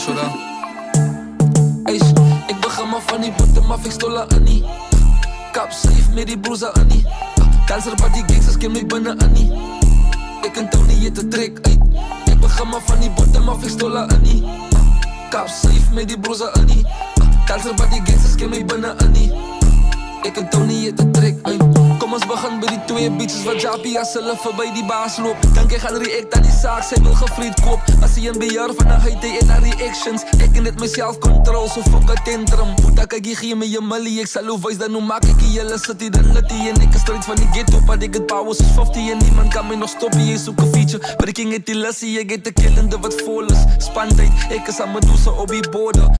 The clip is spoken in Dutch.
Shura. Eish, ik begin maar van die boete, maar ik stola Annie. Kap safe met die broers Annie. Danser bij die gangsters, ken mij binnen Annie. Ik kan toch niet te trek uit. Ik begin maar van die boete, maar ik stola Annie. Kap safe met die broers Annie. Danser bij die gangsters, ken mij binnen Annie. Ik kan toch niet te trek uit. Kom ons begin bij die twee bitches wat Jappie as hulle voorbij die baas loop. Dan kijk gaan react aan die zaak, zij wil gevriend koop. Als hij een beheer van een huid en haar reactions. Ik kan net mezelf control, so fuck a tantrum. Puta kijk je geef me je millie, ik zal hoe wijs dan hoe maak ik je jelle city dan litty. En ik is strijd van die ghetto, maar ik het power soos 50. En niemand kan mij nog stoppen, je zoek een feature. Maar ik ging het die lessie, je get de killende wat vol is. Spantijd, ik is aan mijn doelen op die borden.